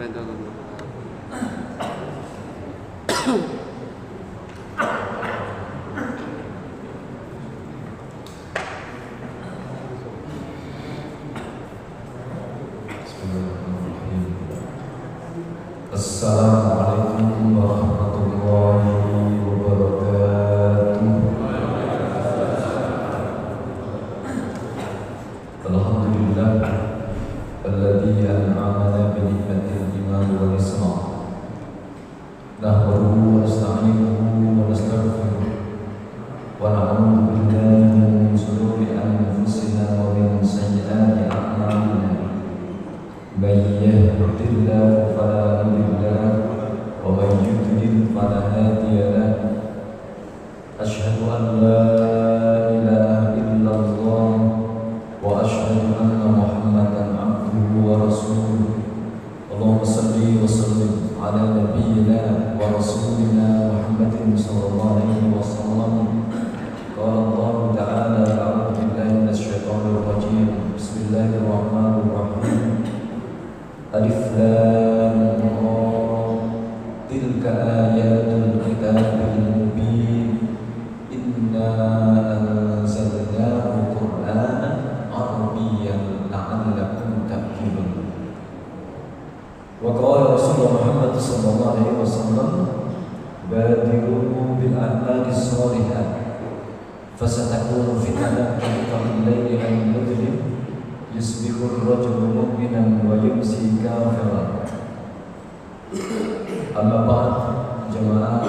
Assalamualaikum warahmatullahi wabarakatuh. Alhamdulillah alladzi an'amana bi ni'matil iman wal islam. Nahmaduhu wa nasta'inuhu wa nastaghfiruh wa na'udzu billahi min shururi anfusina wa min sayyiati a'malina. May yahdihillahu fala mudilla lahu wa may yudlil fala hadiya lahu. Asyhadu an la ilaha illallah wa asyhadu anna Muhammadan abduhu wa rasuluh. Allahumma shalli wa sallim ala nabiyyina wa rasulina Muhammadin sallallahu alaihi wasallam. Qala Allah ta'ala a'udzu billahi minasyaitonir rajim. Bismillahirrahmanirrahim. Alif Lam Ra. Tilka ayatul kitabil mubin. Inna anzalnahu Qur'anan Arabiyyan la'allakum ta'qilun. Wa qala Rasulullah Muhammad sallallahu alaihi wasallam, badiru bil a'mali shalihah fasatakunu fitnatun kal laili al-mudlim yusbihu ar-rajulu mu'minan wa yumsi kafiran. Amma ba'd, jamaah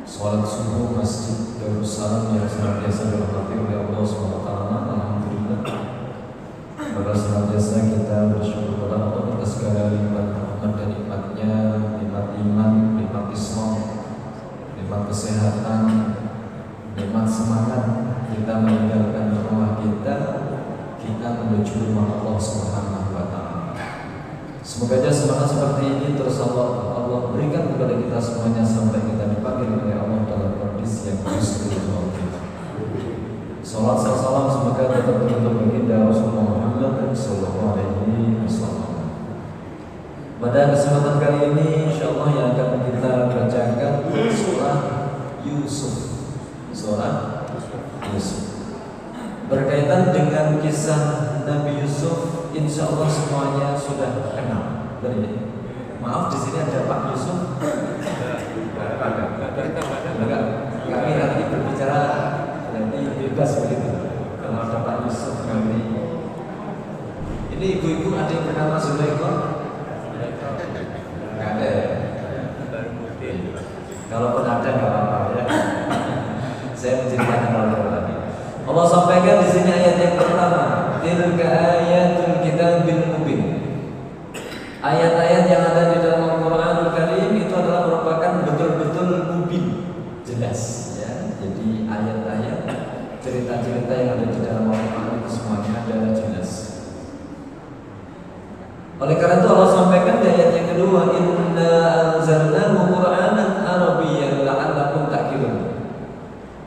salat subuh Masjid Darussalam yang senantiasa dirahmati oleh Allah SWT. Alhamdulillah, maka senantiasa kita bersyukur kepada Allah atas segala lipat rahmat dan nikmatnya, nikmat iman, nikmat Islam, nikmat kesehatan, nikmat semangat kita meninggalkan rumah kita menuju rumah Allah Subhanahu wa Ta'ala. Semoga aja semangat seperti ini terus Allah berikan kepada kita semuanya sampai kita dipanggil oleh Allah dalam kondisi yang husnul khatimah. Salat salam semoga tetap untuk baginda Rasulullah Muhammad sallallahu alaihi wasallam. Pada kesempatan kali ini insyaallah yang akan kita bacakan surah Yusuf. Surah Yusuf berkaitan dengan kisah Nabi Yusuf. Insya Allah semuanya sudah kenal. Maaf, di sini ada Pak Yusuf. Kami nanti berbicara nanti bebas begitu. Kalau ada Pak Yusuf kami. Ini ibu-ibu ada yang bernama Zulaikha? Nggak ada. Kalaupun ada nggak apa-apa ya. Saya menceritakan hal tadi. Allah sampaikan di sini ayat yang pertama, tilka ayatul kitabil mubin. Ayat-ayat yang ada di dalam Al-Qur'anul Karim itu adalah merupakan betul-betul mubin, jelas ya. Jadi ayat-ayat, cerita-cerita yang ada di dalam Al-Qur'an itu semuanya adalah jelas. Oleh karena itu Allah sampaikan di ayat yang kedua, inna anzalnahu Qur'anan Arabiyyan la'allakum ta'qilun.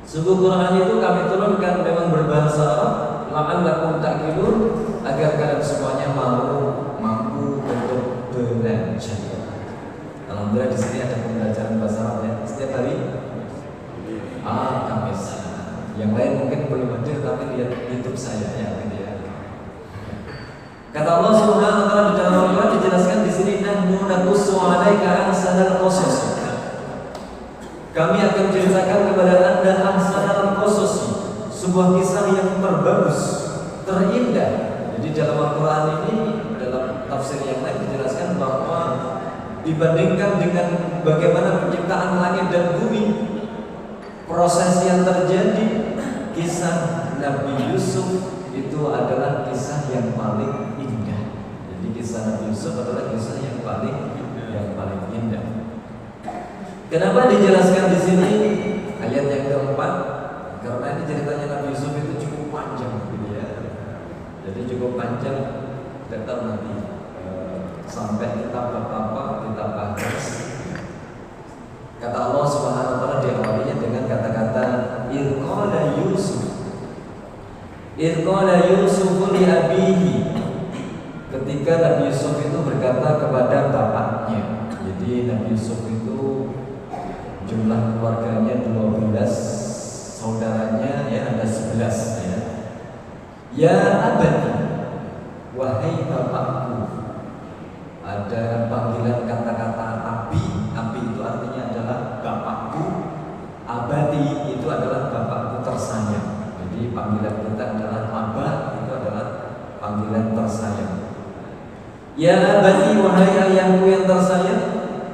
Sungguh Quran itu kami turunkan memang berbahasa Arab, la'allakum ta'qilun, agar kalian semuanya mampu untuk belajar. Alhamdulillah di sini ada pembelajaran bahasa Arab ya. Setiap hari Kamis. Yang lain mungkin belum hadir tapi lihat YouTube saya ya. Kata Allah Subhanahu wa taala di dalam Al-Qur'an dijelaskan di sini, nahnu naqussu 'alaika ahsanal qasas. Kami akan ceritakan kepada Anda ahsanal qasas, sebuah kisah yang terbagus, terindah. Jadi dalam Al-Qur'an ini, dalam tafsir yang lain dijelaskan bahwa dibandingkan dengan bagaimana penciptaan langit dan bumi, proses yang terjadi, kisah Nabi Yusuf itu adalah kisah yang paling indah. Jadi kisah Nabi Yusuf adalah kisah yang paling indah. Kenapa dijelaskan di sini ayat yang keempat? Karena ini ceritanya Nabi Yusuf itu cukup panjang, gitu ya. Jadi cukup panjang, tetap nanti sampai kita apa kita bahas. Kata Allah Subhanahu wa taala diawalinya dengan kata-kata Irqala Yusuf li abihi. ketika Nabi Yusuf itu berkata kepada bapaknya. Jadi Nabi Yusuf itu jumlah keluarganya 12, saudaranya ya ada 11 ya. Ya abadi, wahai bapakku. Ada panggilan kata-kata abi. Abi itu artinya adalah bapakku. Abadi itu adalah bapakku tersayang. Jadi panggilan kita adalah abah, itu adalah panggilan tersayang. Ya abadi, wahai ayahku yang tersayang,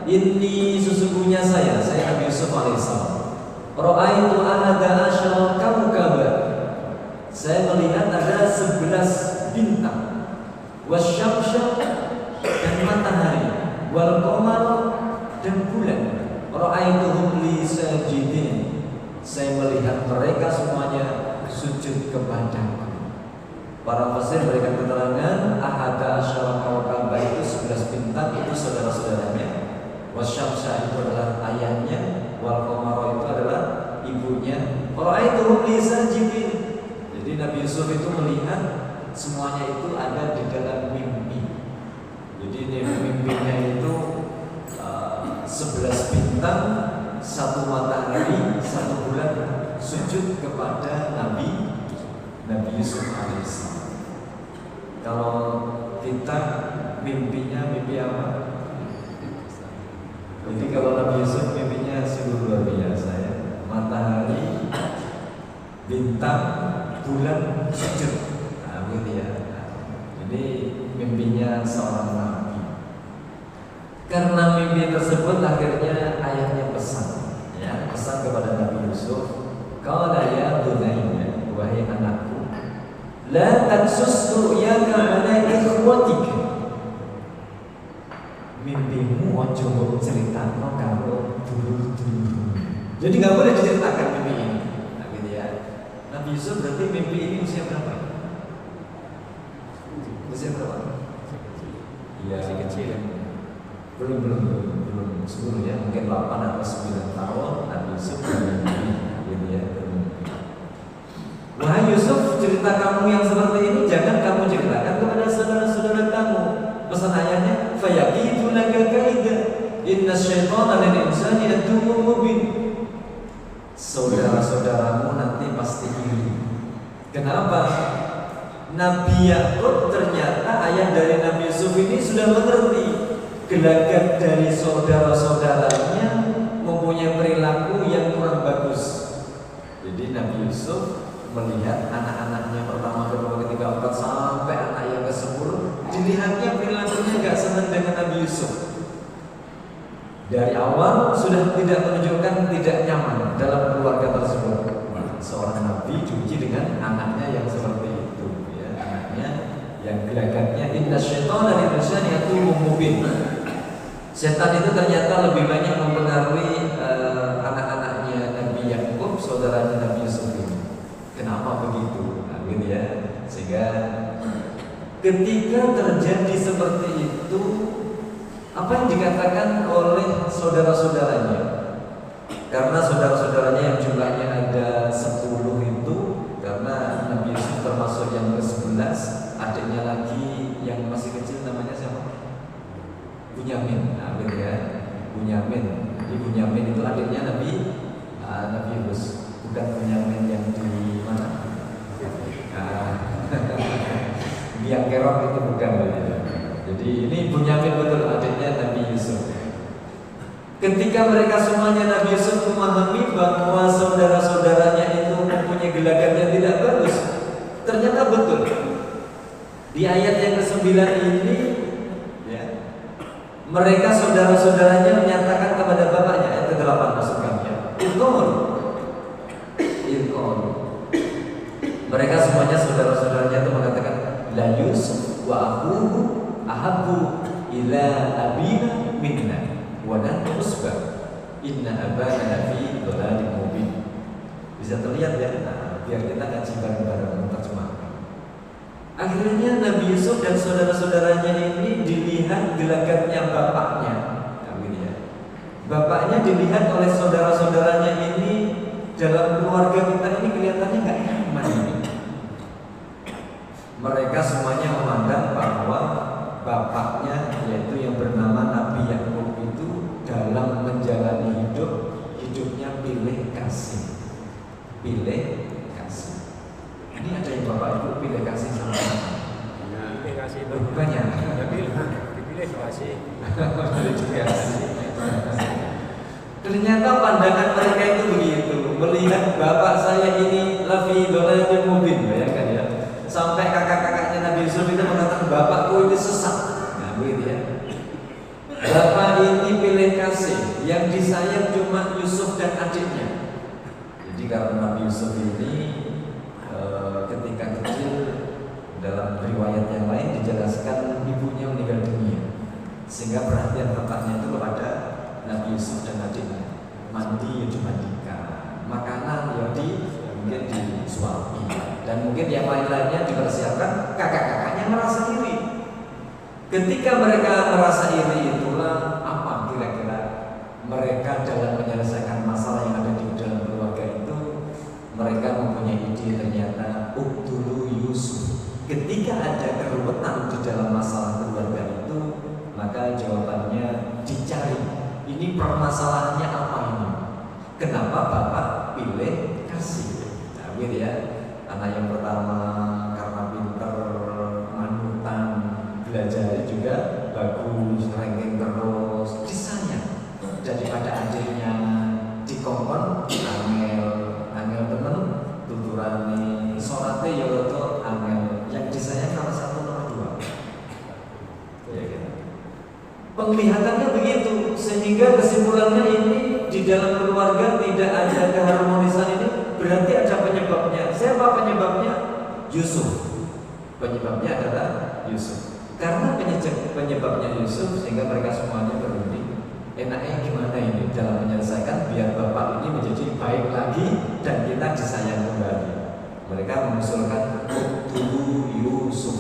ini sesungguhnya saya Nabi Yusuf alaihissalam. Ra'aitu ahada asyara kawkaba. Saya melihat ada 11 bintang. Wasyamsya, dan matahari. Wal qamar, dan bulan. Ra'aituhum li sajidin. Saya melihat mereka semuanya sujud kepadaku. Para fasir memberikan keterangan ahada asyara kawkaba itu 11 bintang, itu saudara-saudaranya. Wasyamsya itu adalah ayahnya. Wal qamar itu adalah ibunya. Ra'aituhum li sajidin. Jadi Nabi Yusuf itu melihat semuanya itu ada di dalam mimpi. Jadi mimpinya itu 11 bintang, 1 matahari, 1 bulan sujud kepada Nabi Yusuf alaihissalam. Kalau kita mimpinya mimpi apa? Jadi kalau Nabi Yusuf mimpinya sungguh luar biasa ya. Matahari, bintang, bulan sujud. Nah, gitu ya. Jadi mimpinya seorang nabi. Karena mimpi tersebut akhirnya ayahnya pesan, ya, pesan kepada Nabi Yusuf, qala ya bunayya, wahai anakku, la tansus ru'yaka ala ikhwatika. Mimpimu ojo mbok critakno karo dulur-dulur. Jadi nggak boleh diceritakan mimpi ini. Nah, gitu ya. Nabi Yusuf berarti mimpi ini usia berapa? Usia berapa? Iya, masih kecil. Belum 10 ya, mungkin 8 atau 9 tahun Nabi Yusuf bermimpi, gitu ya, bermimpi. Wahai Yusuf, cerita kamu yang seperti ini jangan kamu ceritakan kepada saudara-saudara kamu. Pesan ayahnya, fayaqitu laka kaida, inna syaitana lil insani aduwwun mubin. Saudara-saudaramu nanti pasti iri. Kenapa? Nabi Yakub ternyata ayah dari Nabi Yusuf ini sudah mengerti gelagat dari saudara-saudaranya mempunyai perilaku yang kurang bagus. Jadi Nabi Yusuf melihat anak-anaknya pertama, kedua, ketiga, keempat sampai anak yang ke-10, dilihatnya perilakunya gak senang dengan Nabi Yusuf. Dari awal sudah tidak menunjukkan tidak nyaman dalam keluarga tersebut. Seorang nabi diuji dengan anaknya yang seperti itu, ya, anaknya yang gelagatnya inna syaitana lil insani aduwwun mubin. Setan itu ternyata lebih banyak mempengaruhi anak-anaknya Nabi Yakub, saudaranya Nabi Yusuf ini. Kenapa begitu? Nah, gitu ya. Sehingga ketika terjadi seperti itu, apa yang dikatakan oleh saudara-saudaranya? Karena saudara-saudaranya yang jumlahnya ada 10 itu, karena Nabi Yusuf termasuk yang ke-11, adiknya lagi yang masih kecil namanya siapa? Bunyamin. Nah, gitu ya. Bunyamin. Jadi Bunyamin itu adiknya Nabi Yusuf. Bukan Bunyamin yang di mana? Biang Kerok itu bukan. Jadi ini Bunyamin betul adiknya Nabi Yusuf. Ketika mereka semuanya Nabi Yusuf memahami bahwa saudara-saudaranya itu mempunyai gelagat yang tidak bagus, ternyata betul. Di ayat yang ke-9 ini, ya, mereka saudara-saudaranya menyatakan kepada bapaknya, ayat ke-8 maksud kami ya, Ilqol. Mereka semuanya saudara-saudaranya itu mengatakan, la Yusuf wa akhuhu ahabbu ila abina minna wa nahnu usbah inna abana lafi dhalalin mubin. Bisa terlihat ya, nah, biar kita ngaji bareng-bareng menerjemahkan. Akhirnya Nabi Yusuf dan saudara-saudaranya ini dilihat gelagatnya bapaknya. Ya. Bapaknya dilihat oleh saudara-saudaranya ini dalam keluarga kita ini kelihatannya nggak nyaman ini. Mereka semuanya memandang bahwa pilih kasih. Ini ada yang Bapak Ibu pilih kasih sama Pilih kasih itu. banyak. Dipilih kasih. Ternyata pandangan mereka itu begitu. Melihat bapak saya ini lafi dhalalim mubin, bayangkan ya. Sampai kakak-kakaknya Nabi Yusuf itu mengatakan bapakku ini sesat. Nah, begitu ya. Bapak ini pilih kasih, yang disayang cuma Yusuf dan adiknya. Jadi karena Nabi Yusuf ini ketika kecil, dalam riwayat yang lain dijelaskan ibunya meninggal dunia, sehingga perhatian bapaknya itu kepada Nabi Yusuf dan adiknya. Mandi ya dimandikan, makanan ya mungkin disuapi, dan mungkin yang lain-lainnya dipersiapkan. Kakak-kakaknya merasa iri. Ketika mereka merasa iri, itulah apa kira-kira mereka dalam menyelesaikan masalah yang ada di dalam keluarga itu, mereka mempunyai ide. Ternyata uqtulu Yusuf. Ketika ada keruwetan di dalam masalah keluarga itu, maka jawabannya dicari. Ini permasalahannya apa ini? Kenapa bapak pilih kasih? Nah, gitu ya. Anak yang pertama karena pinter, manutan, belajar juga bagus, ranking terus, disayang. Daripada adiknya dikongkon, angel temen, tuturane, sorate ya roto angel. Yang disayang nomor 1 nomor 2. Ya gitu. Penglihatannya begitu, sehingga kesimpulannya ini di dalam keluarga tidak ada keharmonisan ini, berarti ada penyebabnya. Siapa penyebabnya? Yusuf. Penyebabnya adalah Yusuf. Karena penyebabnya Yusuf, sehingga mereka semuanya berunding. Enaknya gimana ini dalam menyelesaikan biar bapak ini menjadi baik lagi dan kita disayang kembali. Mereka mengusulkan uqtulu Yusuf,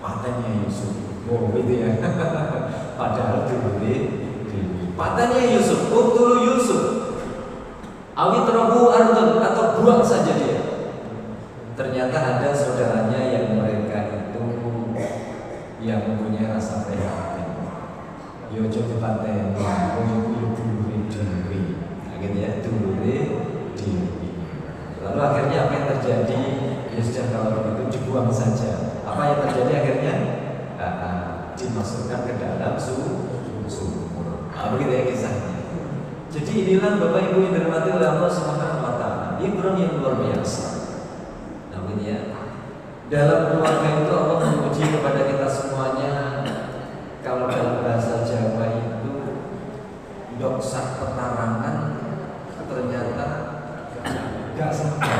patennya Yusuf. Oh gitu ya. Padahal patennya Yusuf, uqtulu Yusuf. Awitrahu ardun, atau buang saja dia. Ternyata ada saudaranya yang mereka itu yang mempunyai rasa prihatin. Yo coba paten, yo dulure dewi. Nah gitu ya, dulure dewi. Lalu akhirnya apa yang terjadi? Ya sudah, kalau begitu dibuang saja. Apa yang terjadi akhirnya? Dimasukkan ke dalam sumur. Begitu ya kisahnya. Jadi inilah Bapak Ibu yang dirahmati oleh Allah Subhanahu wa taala. Ibrahim yang luar biasa. Namun ya, dalam keluarga itu Allah menguji kepada kita semuanya. Kalau dalam bahasa Jawa itu doksak petarangan, ternyata gak sama.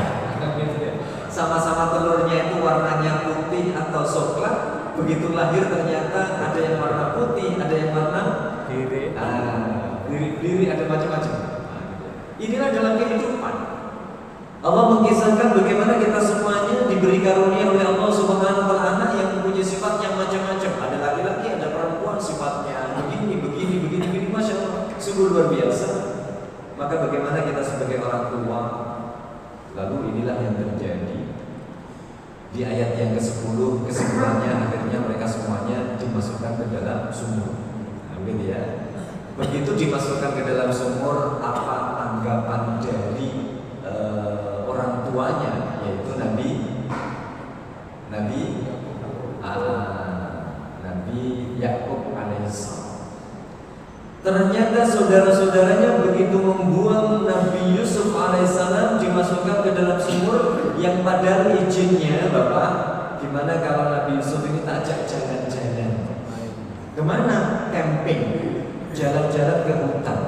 Sama-sama telurnya itu warnanya putih atau coklat. Begitu lahir ternyata ada yang warna putih, ada yang warna biru, ada macam-macam. Inilah dalam kehidupan. Allah mengisahkan bagaimana kita semuanya diberi karunia oleh Allah Subhanahu wa taala yang mempunyai sifat yang macam-macam. Ada laki-laki, ada perempuan, sifatnya begini, Masya Allah, sungguh luar biasa. Maka bagaimana kita sebagai orang tua? Lalu inilah yang terjadi di ayat yang ke-10, kesimpulannya akhirnya mereka semuanya dimasukkan ke dalam sumur. Begitu ya. Begitu dimasukkan ke dalam sumur, apa tanggapan dari orang tuanya, yaitu Nabi Yakub alaihissalam. Ternyata saudara-saudaranya begitu membuang Nabi Yusuf alaihissalam dimasukkan ke dalam sumur, yang padahal izinnya Bapak, gimana kalau Nabi Yusuf ini tak ajak jalan-jalan? Kemana? Camping, jalan-jalan ke hutan.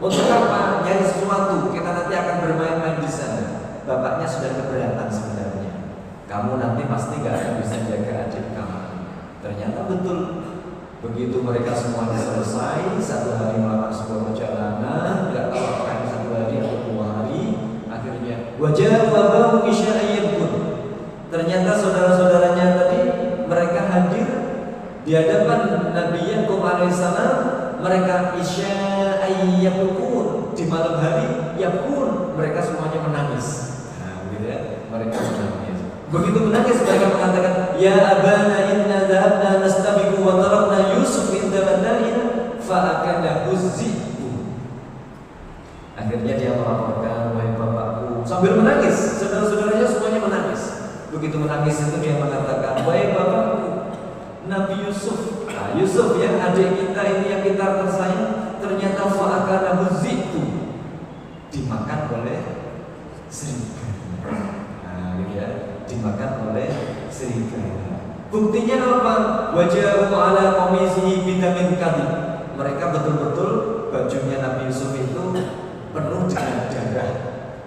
Untuk apa? Nyari sesuatu. Kita nanti akan bermain-main di sana. Bapaknya sudah keberatan sebenarnya. Kamu nanti pasti gak akan bisa jaga adik kamu. Ternyata betul. Begitu mereka semuanya selesai, 1 hari melakukan sebuah perjalanan, tidak tahu apakah ini 1 hari atau 2 hari, akhirnya wajah wabahu isya'ayyabun. Ternyata saudara-saudaranya tadi mereka hadir di hadapan Nabi Yakub alaihissalam. Mereka isya'ayyabun, di malam hari yakun, mereka semuanya menangis. Nah, gitu ya, mereka menangis. Begitu menangis mereka mengatakan, ya abana inna dhahabna nastabiqu wa tarakna Yusuf inda mata'ina fa'akana huzzi'u. Akhirnya dia melaporkan, wahai bapakku, sambil menangis. Saudara-saudaranya semuanya menangis. Begitu menangis itu dia mengatakan, wahai bapakku Nabi Yusuf. Nah, Yusuf ya, adik kita ini yang kita tersayang, ternyata fa'akana huzitu, dimakan oleh serigala. Nah, gitu ya, dimakan oleh serigala. Buktinya apa? Wajahu ala qamisihi bidamin kadhib. Mereka betul-betul bajunya Nabi Yusuf itu penuh dengan darah.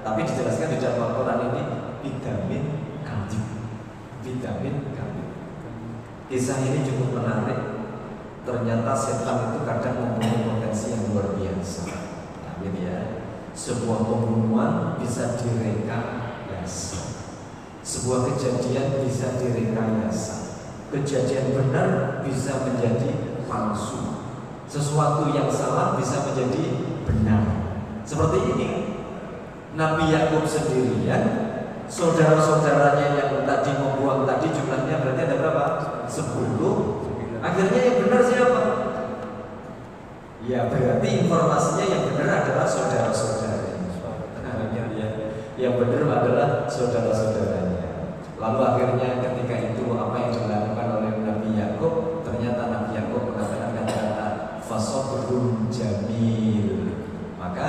Tapi dijelaskan di dalam Al-Quran ini bidamin kadhib. Bidamin kadhib. Kisah ini cukup menarik. Ternyata setan itu kadang mempunyai potensi yang luar biasa. Nah, gitu ya. Sebuah pembunuhan bisa direkayasa. Sebuah kejadian bisa direkayasa. Kejadian benar bisa menjadi palsu. Sesuatu yang salah bisa menjadi benar. Seperti ini, Nabi Yakub sendirian, saudara-saudaranya yang tadi membuang tadi jumlahnya berarti ada berapa? 10. Akhirnya yang benar siapa? Ya berarti informasinya yang benar adalah saudara-saudaranya. Yang benar adalah saudara-saudaranya. Lalu akhirnya ketika itu apa yang dilakukan oleh Nabi Yakub? Ternyata Nabi Yakub mengatakan kata-kata fasobrun jamil. Maka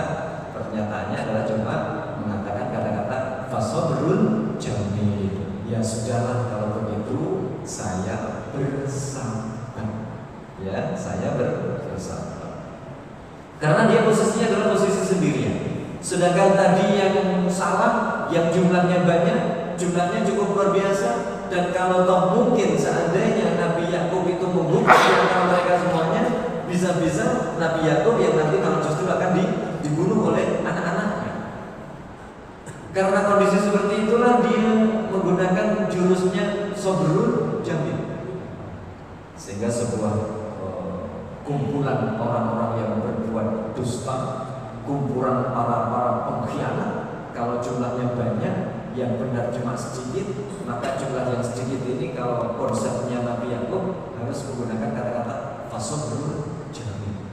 pernyataannya adalah cuma mengatakan kata-kata fasobrun jamil. Ya sudahlah kalau begitu saya bersabar. Ya saya bersabar. Karena dia posisinya adalah posisi sendirian. Sedangkan tadi yang salah, yang jumlahnya banyak, jumlahnya cukup luar biasa. Dan kalau toh mungkin seandainya Nabi Yakub itu membunuh antara mereka semuanya, bisa-bisa Nabi Yakub yang nanti kalau justru akan dibunuh oleh anak-anaknya. Karena kondisi seperti itulah dia menggunakan jurusnya sobrun jamil. Sehingga sebuah kumpulan orang-orang yang berbuat dusta, kumpulan para pengkhianat, kalau jumlahnya banyak, yang benar cuma sedikit, maka jumlah yang sedikit ini kalau konsepnya Nabi Yakub harus menggunakan kata-kata fasobrun jamil.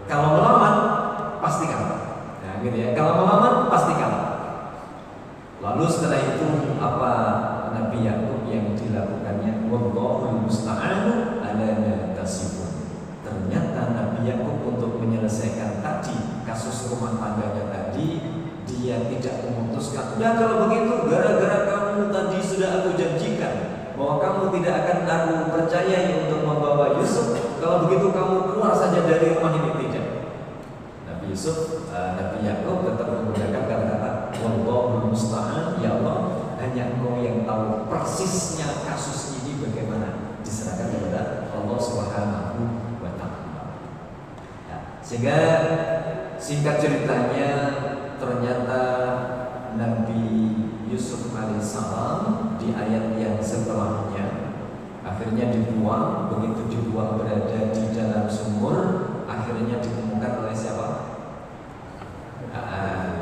Kalau melawan pasti kalah. Nah, gitu ya. Kalau melawan pasti kalah. Lalu setelah itu apa Nabi Yakub yang dilakukannya? Wallahul musta'anu ala ma tasifun. Ternyata Nabi Yakub untuk menyelesaikan tadi kasus rumah tangganya tadi, dia tidak memutuskan. Nah kalau begitu gara-gara kamu tadi sudah aku janjikan bahwa kamu tidak akan aku percayai untuk membawa Yusuf, kalau begitu kamu keluar saja dari rumah ini. Tidak. Nabi Yusuf, Nabi Yakub tetap menggunakan kata-kata wallahul musta'an, ya Allah hanya Engkau yang tahu persisnya kasus ini bagaimana, diserahkan kepada Allah Subhanahu wa Ta'ala. Ya, sehingga singkat ceritanya ternyata Nabi Yusuf alaihissalam di ayat yang setelahnya akhirnya dibuang. Begitu dibuang berada di dalam sumur, akhirnya ditemukan oleh siapa?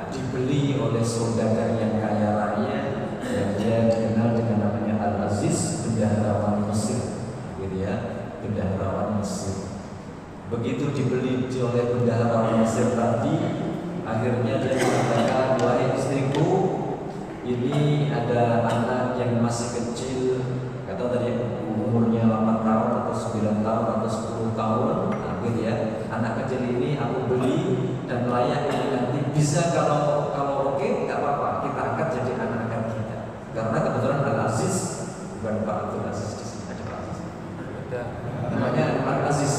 Dibeli oleh saudagar yang kaya raya yang dia dikenal dengan namanya Al-Aziz, bendaharawan Mesir, gitu ya, bendaharawan Mesir. Begitu dibeli oleh bendaharawan Mesir tadi, akhirnya dia mengatakan, wahai istriku, ini ada anak yang masih kecil, kata tadi umurnya 8 tahun atau 9 tahun atau 10 tahun, gitu ya. Anak kecil ini aku beli dan layak ini nanti bisa kalau oke nggak apa-apa kita angkat jadi anak-anak kita. Karena kebetulan Al-Aziz bukan Pak Abdul Aziz di sini, ada Pak Aziz. Namanya Al-Aziz.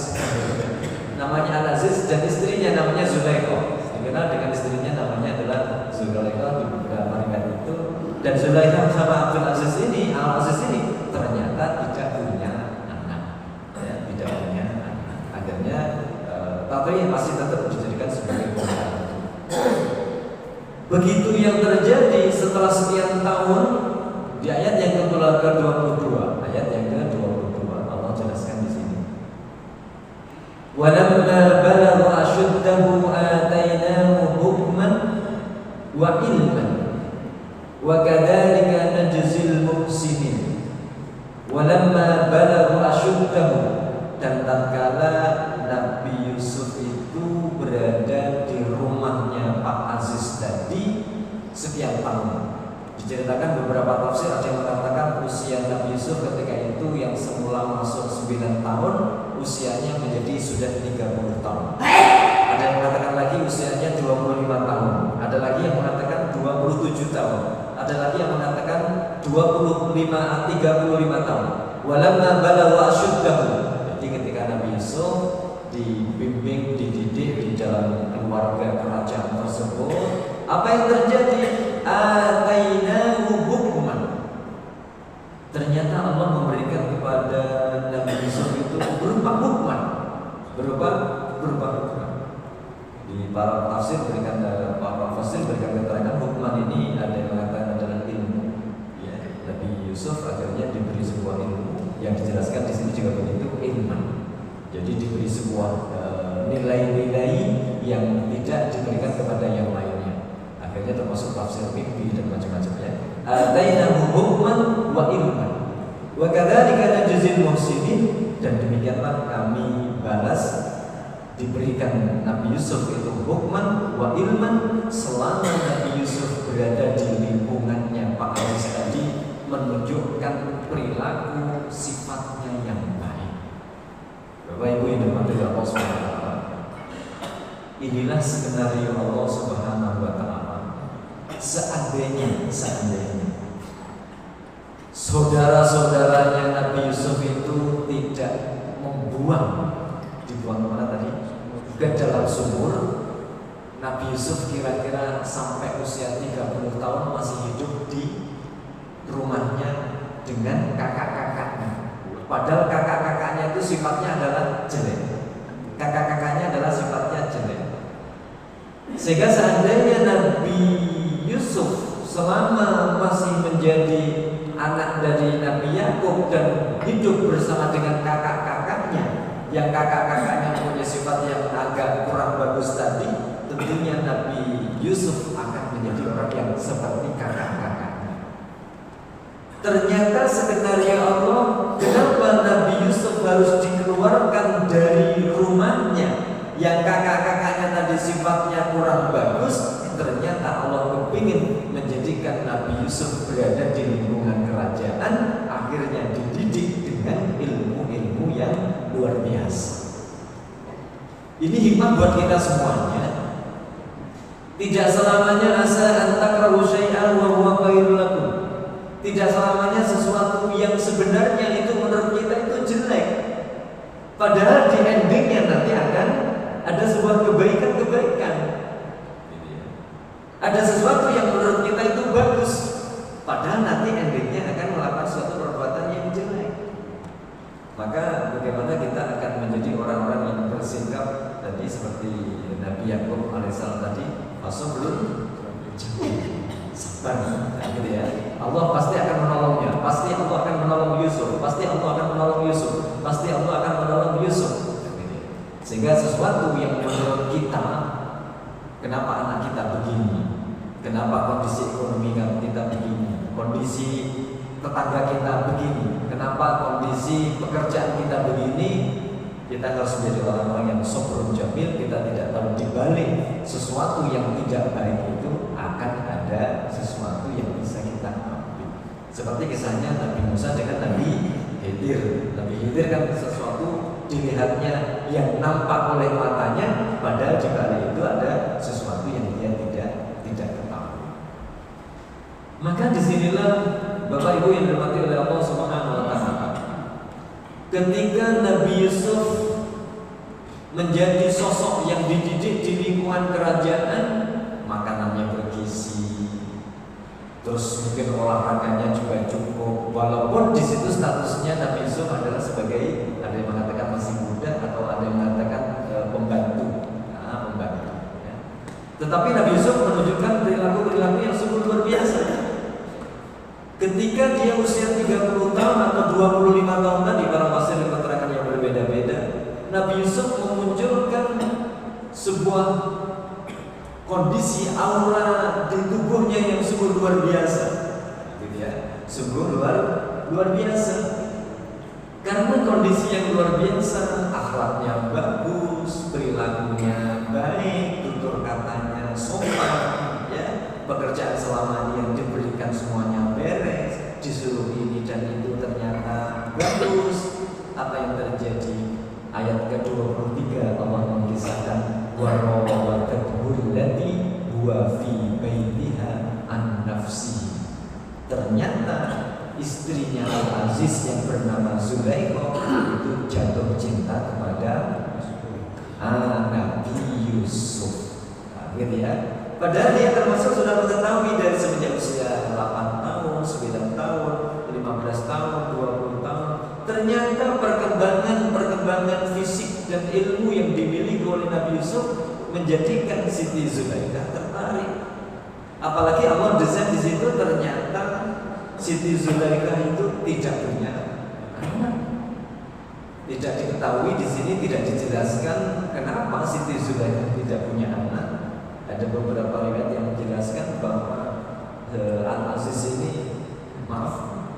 Namanya Al-Aziz dan istrinya namanya Zulaikha. Dikenal dengan istrinya namanya adalah Zulaikha di beberapa riwayat itu. Dan Zulaikha sama Abdul Aziz ini, Al-Aziz ini ternyata tidak punya anak, ya, tidak punya anak. Akhirnya tapi masih tetap dijadikan sebagai pembantu. Begitu yang terjadi setelah sekian tahun di ayat yang ke-22, ayat yang ke-22 Allah jelaskan di sini. Walamma balagha ashuddahu atainahu hukman wa ilman wa kadzalika najzil muhsinin. Walamma balagha ashuddahu, dan tatkala Nabi Yusuf itu berada di rumahnya Pak Aziz tadi, sekian tahun. Diceritakan beberapa tafsir, ada yang mengatakan usia Nabi Yusuf ketika itu yang semula masuk 9 tahun, usianya menjadi sudah 30 tahun. Ada yang mengatakan lagi usianya 25 tahun. Ada lagi yang mengatakan 27 tahun. Ada lagi yang mengatakan 35 tahun. Walamma balagha asyuddahu. Jadi ketika Nabi Yusuf dibimbing, dididik di dalam keluarga kerajaan tersebut, apa yang terjadi? Atainahu hukman. Ternyata Allah memberikan kepada Nabi Yusuf itu berupa hukman, berupa hukman. Di para tafsir berikan keterangan hukman ini ada yang mengatakan adalah ilmu. Ya, Nabi Yusuf akhirnya diberi sebuah ilmu yang dijelaskan di sini juga begitu, ilmu. Jadi diberi sebuah nilai-nilai yang tidak diberikan kepada yang lainnya. Akhirnya termasuk tafsir mimpi dan macam-macamnya. Atainahu hukman wa ilman. Wa kadzalika najzil muhsinin, dan demikianlah kami balas diberikan Nabi Yusuf itu hukman wa ilman selama Nabi Yusuf berada di lingkungannya Pak Aziz tadi, menunjukkan perilaku sifatnya yang baik. Bapak Ibu yang dirahmati Allah Subhanahu wa taala. Inilah skenario Allah Subhanahu wa taala. Seandainya saudara-saudaranya Nabi Yusuf itu tidak dibuang kemana tadi? Ke dalam sumur. Nabi Yusuf kira-kira sampai usia 30 tahun masih hidup di rumahnya dengan kakak-kakaknya. Padahal kakak-kakaknya itu sifatnya adalah jelek. Sehingga seandainya Nabi Yusuf selama masih menjadi anak dari Nabi Yakub dan hidup bersama dengan kakak-kakaknya, yang kakak-kakaknya punya sifat yang agak kurang bagus tadi, tentunya Nabi Yusuf akan menjadi orang yang seperti kakak-kakaknya. Ternyata skenario Allah, kenapa Nabi Yusuf harus dikeluarkan dari rumahnya yang kakak-kakaknya tadi sifatnya kurang bagus? Ternyata Allah kepingin menjadikan Nabi Yusuf berada di lingkungan kerajaan, akhirnya dididik dengan ilmu-ilmu yang luar biasa. Ini hikmah buat kita semuanya. Tidak selamanya asa an takrahu syai'an wa huwa khairul lakum. Tidak selamanya sesuatu yang sebenarnya itu menurut kita itu jelek, padahal di endingnya nanti akan ada sebuah kebaikan-kebaikan. Ada sesuatu yang menurut kita itu bagus, padahal nanti endingnya akan melakukan suatu perbuatan yang jelek. Maka bagaimana kita akan menjadi orang-orang yang bersikap tadi seperti Nabi Yakub alaihissalam tadi, fasabrun sabar, gitu ya. Allah pasti akan menolongnya, pasti Allah akan menolong Yusuf, pasti Allah akan menolong Yusuf, pasti Allah akan menolong Yusuf. Sehingga sesuatu yang menurut kita, kenapa anak kita begini, kenapa kondisi ekonomi kita begini, kondisi tetangga kita begini, kenapa kondisi pekerjaan kita begini, kita harus menjadi orang-orang yang sabrun jamil. Kita tidak tahu di balik sesuatu yang tidak baik itu akan ada sesuatu yang bisa kita ambil. Seperti kisahnya Nabi Musa dengan Nabi Khidir. Nabi Khidir kan sesuatu dilihatnya yang nampak oleh matanya, padahal di balik itu ada sesuatu yang dia tidak ketahui. Maka disinilah Bapak Ibu yang dirahmati oleh Allah Subhanahu wa taala, ketika Nabi Yusuf menjadi sosok yang dididik di lingkungan kerajaan, makanannya bergizi, terus mungkin olahraganya juga cukup, walaupun di situ statusnya Nabi Yusuf adalah sebagai, ada yang mengatakan masih muda atau ada yang mengatakan pembantu, ya. Tetapi Nabi Yusuf menunjukkan perilaku yang sungguh luar biasa. Ketika dia usia 30 tahun atau 25 tahun tadi, para pasir keterangan yang berbeda-beda, Nabi Yusuf memunculkan sebuah kondisi aura di tubuhnya yang sungguh luar biasa, gitu ya, sungguh luar biasa. Karena kondisi yang luar biasa, akhlaknya bagus, perilakunya baik, tutur katanya sopan, ya, pekerjaan selama ini yang diberikan semuanya beres, disuruh ini dan itu ternyata bagus. Apa yang terjadi? Ayat ke-23 Allah mengisahkan warawadathu allati huwa fi baitiha an nafsihi. Ternyata istrinya Al-Aziz yang bernama Zulaikha itu jatuh cinta kepada Nabi Yusuf. Gitu ya. Padahal dia termasuk sudah mengetahui dari semenjak usia 8 tahun, 9 tahun, 15 tahun, 20 tahun. Ternyata perkembangan fisik dan ilmu yang dimiliki oleh Nabi Yusuf menjadikan Siti Zulaikha tertarik. Apalagi Allah desain di situ ternyata Siti Zulaikha itu tidak punya anak. Tidak diketahui di sini, tidak dijelaskan kenapa Siti Zulaikha tidak punya anak. Ada beberapa riwayat yang menjelaskan bahwa Al-Aziz ini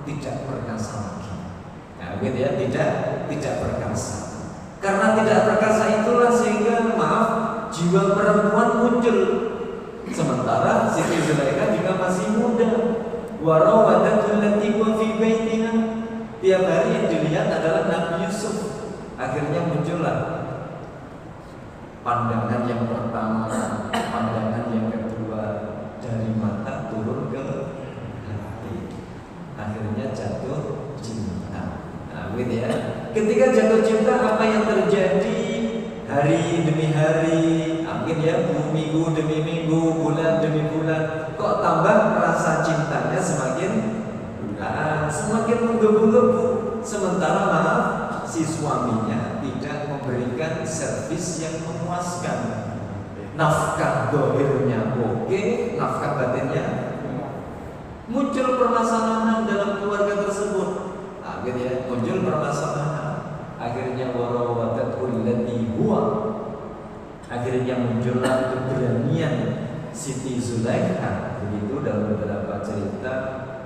tidak perkasa lagi. Nah, gitu ya, tidak perkasa. Karena tidak perkasa itulah sehingga jiwa perempuan muncul. Sementara Siti Zulaikha juga masih muda. Warawadathu allati huwa fi baitiha. Tiap hari yang dilihat adalah Nabi Yusuf. Akhirnya muncullah pandangan yang pertama, pandangan yang kedua, dari mata turun ke hati. Akhirnya jatuh cinta. Nah, gitu ya. Ketika jatuh cinta, apa yang terjadi? Hari demi hari, amin ya, minggu demi minggu, bulan demi bulan. Kok tambah rasa cintanya semakin menggebu-gebu. Sementara si suaminya tidak memberikan servis yang memuaskan. Nafkah dohirnya oke, nafkah batinnya muncul permasalahan dalam keluarga tersebut. Gitu ya, muncul permasalahan. Akhirnya warawadathu allati huwa. Akhirnya muncullah keberanian Siti Zulaikha. Begitu dalam beberapa cerita.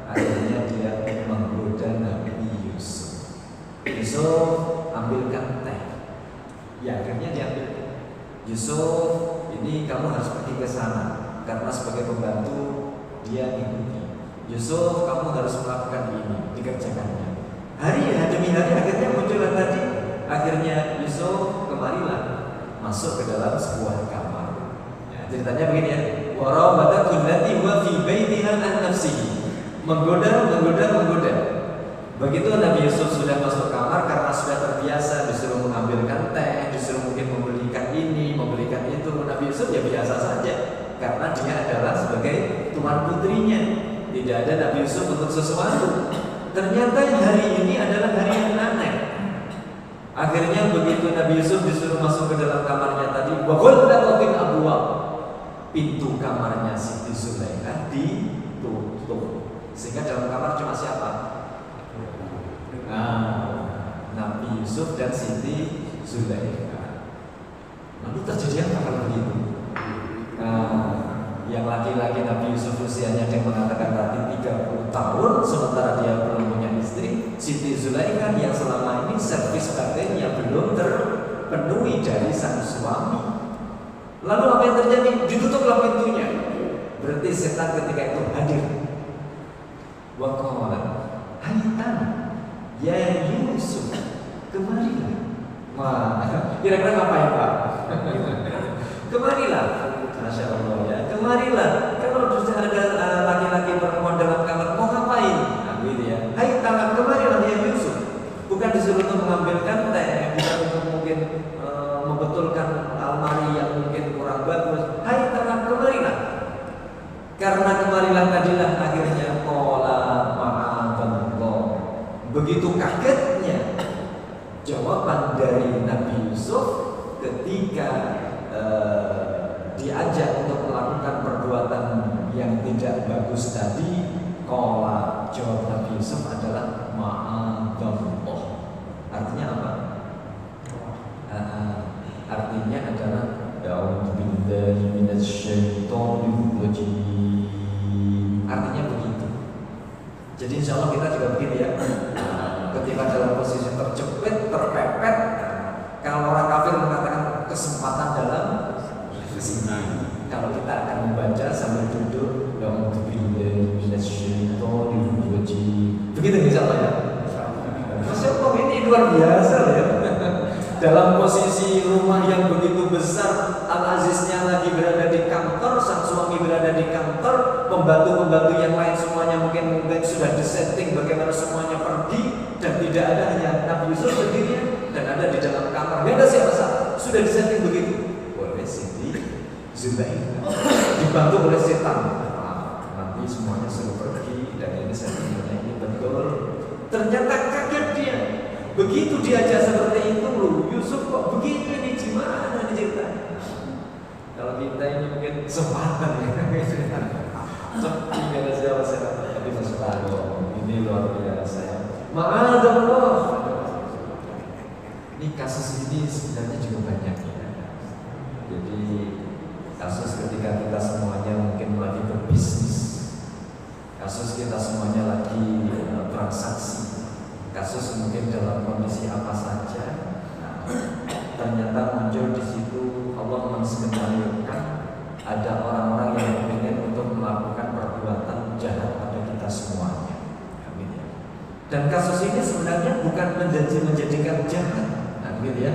Akhirnya dia menggoda Nabi Yusuf. Yusuf ambilkan teh. Ya, akhirnya diambil. Yusuf, ini kamu harus pergi ke sana karena sebagai pembantu dia ikuti. Yusuf, kamu harus melakukan ini, dikerjakannya. Hari demi hari akhirnya muncullah tadi. Akhirnya Yusuf kemarilah masuk ke dalam sebuah kamar. Ya, ceritanya begini ya. Warawadathu allati huwa fi baitiha an nafsihi. Menggoda. Begitu Nabi Yusuf sudah masuk kamar karena sudah terbiasa disuruh mengambilkan teh, disuruh mungkin membelikan ini, membelikan itu. Nabi Yusuf ya biasa saja karena dia adalah sebagai tuan putrinya. Tidak ada Nabi Yusuf untuk sesuatu. Ternyata hari ini adalah hari yang aneh. Akhirnya begitu Nabi Yusuf disuruh masuk ke dalam kamarnya tadi, wa ghallaqatil abwab. Pintu kamarnya Siti Zulaikha ditutup. Sehingga dalam kamar cuma siapa? Nabi Yusuf dan Siti Zulaikha. Lalu terjadi apa kalau begitu? Yang laki-laki Nabi Yusuf usianya dia mengatakan tadi 30 tahun, sementara dia belum punya istri. Siti Zulaikha yang selama ini servis batinnya belum terpenuhi dari sang suami. Lalu apa yang terjadi? Ditutuplah pintunya. Berarti setan ketika itu hadir. Wa qala haytan ya Yusuf, kemarilah. Wah, kira-kira ngapain Pak? Kemarilah. Masya Allah ya, kemarilah. Kalau sudah ada laki-laki perempuan dalam kamar, mau ngapain? Gitu ya. Hai tangan, kemarilah ya Yusuf. Bukan disuruh untuk mengambilkan teh, bukan untuk mungkin membetulkan almari yang mungkin kurang bagus. Hai tangan, kemarilah. Karena kemarilah tadilah akhirnya qala ma'adallah. Begitu kagetnya jawaban dari Nabi Yusuf ketika diajak untuk melakukan perbuatan yang tidak bagus tadi. Qala, jawab Nabi Yusuf adalah ma'adallah. Artinya apa? Artinya adalah a'udzubillahi minasyaitonir rajim. Artinya begitu. Jadi insya Allah kita juga begini ya. Ketika dalam posisi terjepit, terpepet, kalau orang kafir mengatakan kesempatan dalam kesini. Kalau kita akan membaca sambil duduk, Begitu insya Allah ya. Masya Allah, ini luar biasa ya. Dalam posisi rumah yang begitu besar, Al-Aziznya lagi berada di kantor, sang suami berada di kantor, pembantu-pembantu yang lain semuanya mungkin sudah disetting bagaimana semuanya pergi, dan tidak ada hanya Nabi Yusuf sendirian dan ada di dalam kamar. Beda siapa sudah disetting begitu oleh Siti Zulaikha, dibantu oleh setan. Nanti semuanya suruh pergi dan ini settingannya ini betul. Ternyata kaget dia. Begitu diajak seperti itu, loh, Yusuf kok begini nih, gimana nih ceritanya? Kalau kita ini mungkin sempatan ya, sepi ada siapa tapi masuk ini luar biasa ya. Ma'adallah. Ini kasus ini sebenarnya juga banyak ya. Jadi kasus ketika kita semuanya mungkin lagi berbisnis, kasus kita semuanya lagi transaksi, kasus mungkin dalam kondisi apa saja. Nah, ternyata muncul di situ Allah menskenario-kan ada orang-orang yang ingin untuk melakukan perbuatan jahat pada kita semuanya. Amin ya. Dan kasus ini sebenarnya bukan menjadikan jahat, amin ya.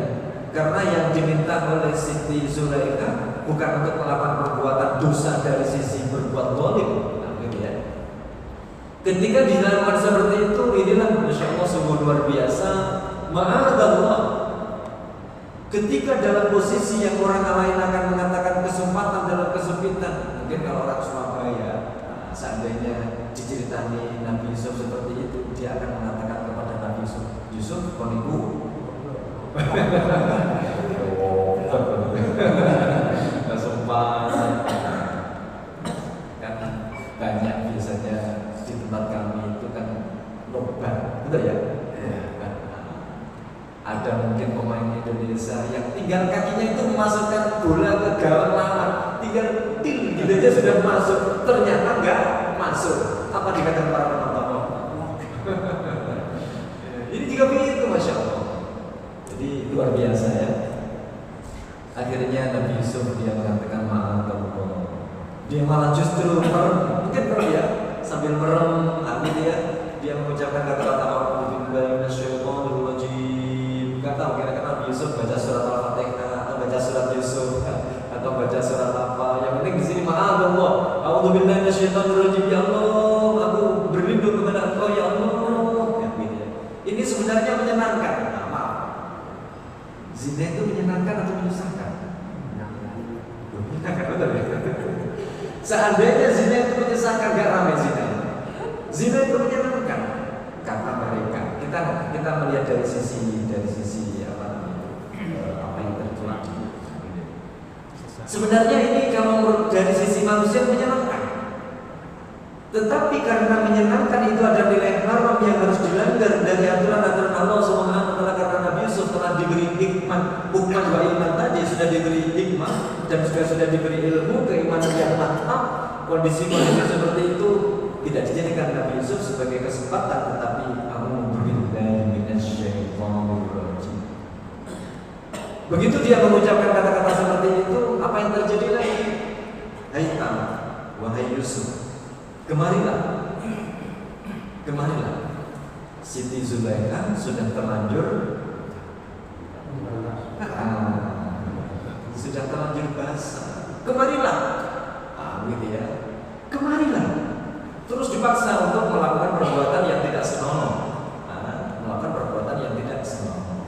Karena yang diminta oleh Siti Zulaikha bukan untuk melakukan perbuatan dosa dari sisi berbuat zalim, amin ya. Ketika dilakukan seperti itu, inilah Masya Allah sungguh luar biasa. Ma'adallah. Ketika dalam posisi yang orang lain akan mengatakan kesempatan dalam kesempitan, mungkin kalau orang Surabaya, seandainya diceritani Nabi Yusuf seperti itu, dia akan mengatakan kepada Nabi Yusuf, Yusuf, koniku. Kesempatan. Kan banyak biasanya di tempat kami itu kan lomba, betul ya? Kan, ada mungkin pemain Indonesia yang tinggal kakinya itu memasukkan bola ke gawang lawan, tinggal til gitu aja sudah masuk, ternyata enggak masuk. Apa dikatakan para penonton? Ini juga begitu, Masya Allah. Jadi luar biasa ya. Akhirnya Nabi Yusuf dia mengatakan ma'adallah. Dia malah justru merem, mungkin perlu ya, sambil merem, dia mengucapkan kata-kata a'udzubillahi minasyaitonirrajim. Enggak tahu kira-kira Nabi Yusuf baca surat Al-Fatihah atau baca surat Yusuf atau baca surat apa. Yang penting di sini ma'adallah. A'udzubillahi minasyaitonirrajim, ya Allah, aku berlindung kepada Engkau ya Allah. Ini sebenarnya menyenangkan. Nah, maaf. Zina itu menyenangkan atau menyusahkan? Menyenangkan, betul ya? Seandainya zina itu menyusahkan, gak ramai zina. Zina itu menyenangkan karena mereka. Kita melihat dari sisi apa yang tertuang. Sebenarnya ini kalau dari sisi manusia menyenangkan. Tetapi karena menyenangkan itu ada nilai haram yang harus dilanggar dari aturan-aturan Allah Subhanahu wa taala, karena Nabi Yusuf telah diberi hikmah, bukan wa ilman tadi, sudah diberi hikmah dan sudah diberi ilmu, keimanan yang mantap. Kondisi-kondisi seperti itu tidak dijadikan Nabi Yusuf sebagai kesempatan, tetapi a'udzubillahi minasyaitonirrajim. Begitu dia mengucapkan kata-kata seperti itu, apa yang terjadi lagi? Hai wahai Yusuf, kemarilah. Siti Zulaikha sudah terlanjur basah. Kemarilah, gitu ya. Kemarilah. Terus dipaksa untuk melakukan perbuatan yang tidak senonoh. Melakukan perbuatan yang tidak senonoh.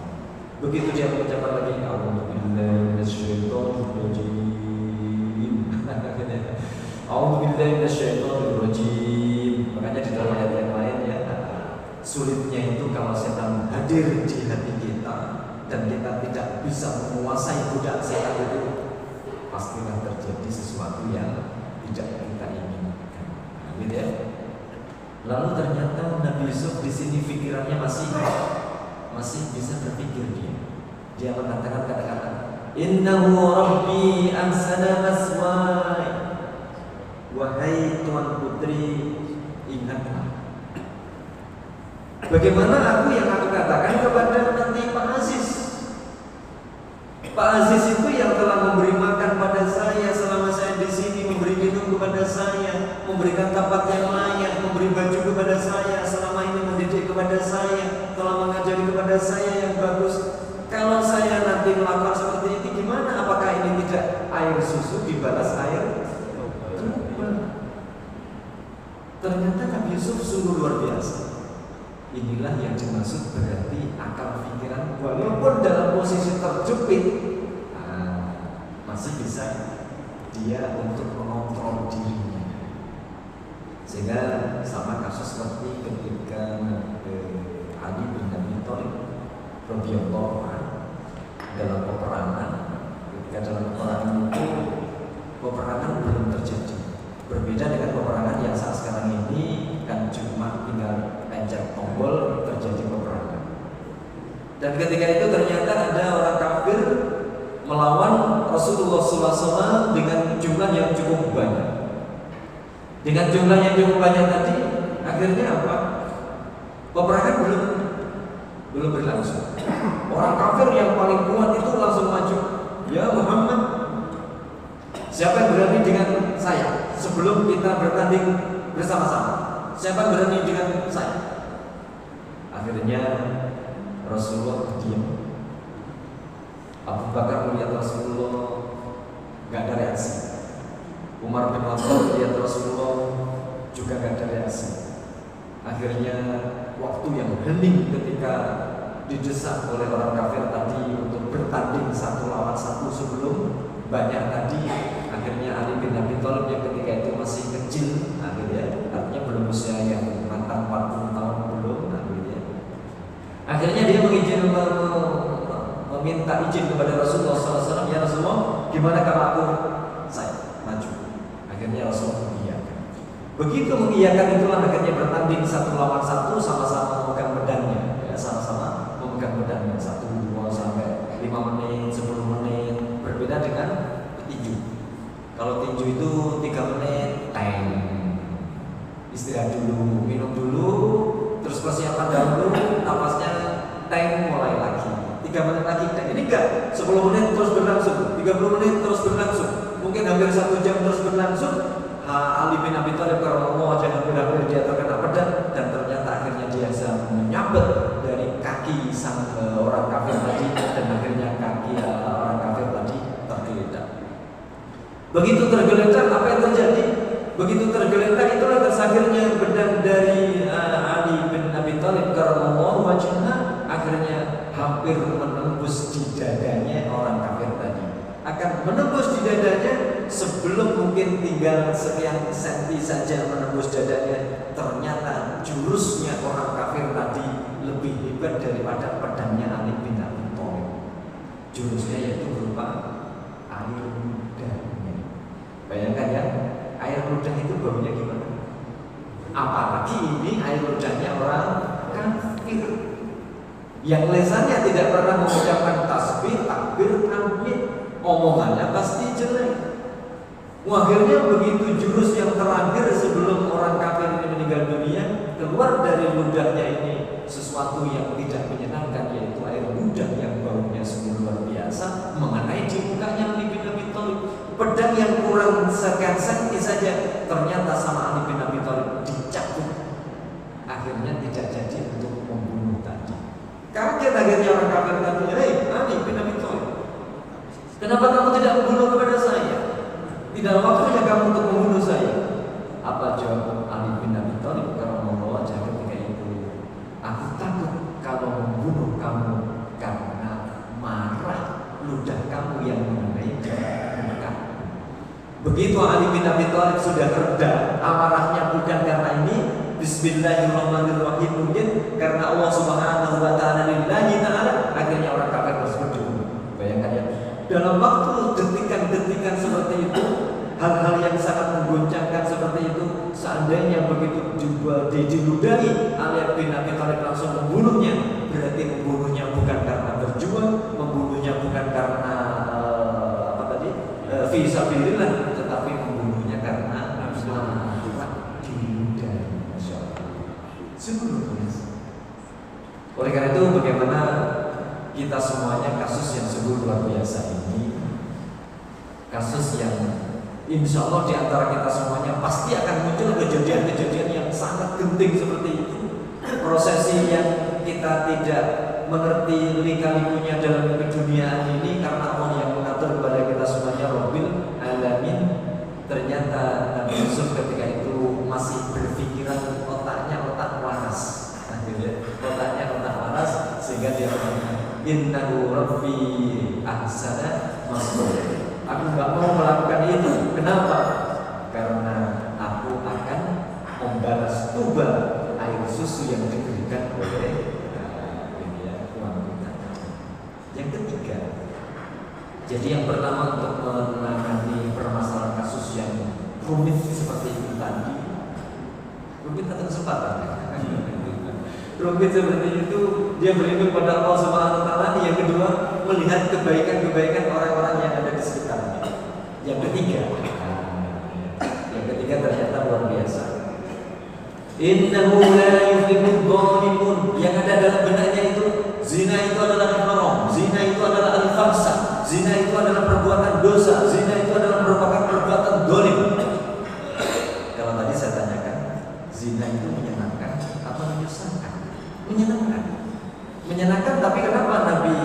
Begitu dia mengucapkan lagi, a'udzubillahi minasyaitonirrajim. Makanya di dalam ayat yang lain ya, sulitnya itu kalau setan hadir di hati kita dan kita tidak bisa menguasai budak setan itu, pastilah terjadi sesuatu yang tidak kita inginkan. Gitu ya. Lalu ternyata Nabi Yusuf di sini pikirannya masih bisa berpikir dia. Dia mengatakan kata-kata, Innahu Rabbi ansana maswai. Wahai Tuan Putri, ingatlah. Bagaimana aku katakan kepada nanti Pak Aziz. Pak Aziz itu yang telah memberi makan pada saya selama saya di sini, memberi minum kepada saya, memberikan tempat yang layak, memberi baju kepada saya selama ini sungguh luar biasa. Inilah yang dimaksud berarti akal pikiran walaupun dalam posisi terjepit masih bisa dia untuk mengontrol dirinya. Sehingga sama kasus seperti ketika Ali bin Abi Thalib radhiyallahu anhu dalam peperangan. Ketika dalam peperangan itu peperangan belum terjadi. Berbeda dengan peperangan yang saat sekarang ini kan cuma tinggal pencet tombol terjadi peperangan. Dan ketika itu ternyata ada orang kafir melawan Rasulullah SAW dengan jumlah yang cukup banyak. Dengan jumlah yang cukup banyak tadi, akhirnya apa? Peperangan belum berlangsung. Orang kafir yang paling kuat itu langsung maju. Ya Muhammad, siapa yang berani dengan saya sebelum kita bertanding bersama-sama? Siapa yang berani dengan saya? Akhirnya Rasulullah diam. Abu Bakar melihat Rasulullah gak ada reaksi. Umar bin Khattab melihat Rasulullah juga gak ada reaksi. Akhirnya waktu yang hening ketika didesak oleh orang kafir tadi untuk bertanding 1 lawan 1 sebelum banyak tadi, akhirnya Ali bin Abi Thalib yang ketika itu masih kecil, akhirnya artinya belum usia yang matang 40 tahun belum, akhirnya dia meminta izin kepada Rasulullah SAW, ya Rasulullah, gimana kalau saya maju? Akhirnya Rasulullah mengiyakan. Begitu mengiyakan itulah akhirnya bertanding 1 lawan 1 sama-sama memegang pedangnya, ya, sama-sama memegang pedangnya 1, 2 sampai 5 menit, 10 menit. Berbeda dengan tinju. Kalau tinju itu 3 menit, istirahat dulu, minum dulu, terus persiapan dahulu, napasnya mulai lagi. 3 menit lagi, ini enggak 10 menit terus berlangsung, 30 menit terus berlangsung, mungkin hampir 1 jam terus berlangsung. Ali bin Abi Thalib karena jangan hampir dia terkena pedang, dan ternyata akhirnya dia bisa menyabet dari kaki sang orang kafir tadi, dan akhirnya kaki orang kafir tadi tergeletak. Begitu tergeletak, apa yang terjadi? Begitu tergeletak itulah akhirnya pedang dari Ali bin Abi Thalib karramallahu wajhah akhirnya hampir menembus di dadanya orang kafir tadi. Akan menembus di dadanya sebelum mungkin tinggal sekian senti saja menembus dadanya, ternyata jurusnya orang kafir tadi lebih hebat daripada pedangnya Ali bin Abi Thalib. Jurusnya yaitu berupa air ludahnya. Bayangkan ya, air ludah itu baunya gimana? Apalagi ini air ludahnya orang kafir yang lesannya tidak pernah mengucapkan tasbih, takbir, tahmid, omongannya pasti jelek. Akhirnya begitu jurus yang terakhir sebelum orang kafir ini meninggal dunia, keluar dari ludahnya ini sesuatu yang tidak menyenangkan, yaitu air ludah yang baunya sungguh luar biasa mengenai di mukanya Ali bin Abi Thalib. Pedang yang kurang sekian senti saja ternyata sama Ali bin Abi Thalib dicabut. Akhirnya tidak jadi untuk membunuh tadi. Kaget akhirnya orang kafir tadi, "Hei Ali bin Abi Thalib, kenapa kamu tidak membunuh kepada saya? Tidak waktunya kamu untuk membunuh saya." Apa jawab Ali bin Abi Thalib karena membawa jaga ketika itu? "Aku takut kalau membunuh kamu karena marah ludah kamu yang mengenai muka." Begitu Ali bin Abi Thalib sudah reda amarahnya, bukan karena ini, bismillahirrahmanirrahim, mungkin karena Allah Subhanahu wa taala lillahi taala, akhirnya orang kafir tersebut dibunuh. Bayangkan ya, dalam waktu detikan-detikan seperti itu, hal-hal yang sangat menggoncangkan seperti itu, seandainya begitu diludahi Ali bin Abi Thalib langsung membunuhnya, berarti membunuhnya bukan karena berjuang, membunuhnya bukan karena fi sabilillah, tetapi membunuhnya karena diludahi. Sungguh biasa. Oleh karena itu, bagaimana kita semuanya kasus yang sungguh luar biasa ini, kasus yang insya Allah di antara kita semuanya pasti akan muncul kejadian-kejadian yang sangat genting seperti itu. Prosesi yang kita tidak mengerti lika-likunya dalam keduniaan ini, karena Allah yang mengatur kepada kita semuanya, Rabbil Alamin. Ternyata Nabi Yusuf ketika itu masih berpikiran, otaknya innahu rabbi ahsana maswaya. Aku nggak mau melakukan itu. Kenapa? Karena aku akan membalas tuba air susu yang diberikan oleh wanita. Yang ketiga, jadi yang pertama untuk menangani permasalahan kasus yang rumit seperti itu tadi, rumit atau kesempatan? Rumit seperti itu, dia berlindung pada Allah Subhanahu Wa Taala. Yang kedua, melihat kebaikan-kebaikan orang-orang yang ada di sekitarnya. Yang ketiga ternyata luar biasa. Innahu la yuflihul zalimun. Yang ada dalam benaknya itu, zina itu adalah haram, zina itu adalah al-khamsah, zina itu adalah perbuatan dosa, zina itu adalah merupakan perbuatan zalim. Kalau tadi saya tanyakan, zina itu menyenangkan atau menyusahkan? Menyenangkan, tapi kenapa Nabi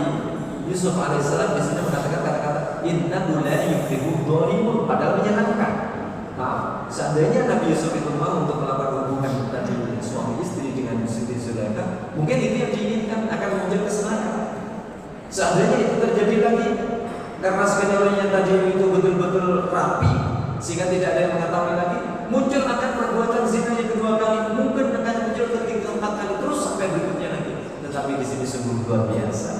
Yusuf alaihissalam di sini mengatakan kata-kata innahu la yuflihul zalimun, padahal menyenangkan. Maaf, seandainya Nabi Yusuf itu mau untuk melakukan hubungan tadi suami istri dengan Siti Zulaikha, mungkin itu yang diinginkan, akan muncul kesenangan. Seandainya itu terjadi lagi, karena skenario tadi itu betul-betul rapi, sehingga tidak ada yang mengetahui lagi, muncul akan perbuatan zina yang kedua kali, mungkin akan muncul ketiga keempat kali, terus sampai berikutnya lagi. Tetapi di sini sungguh luar biasa.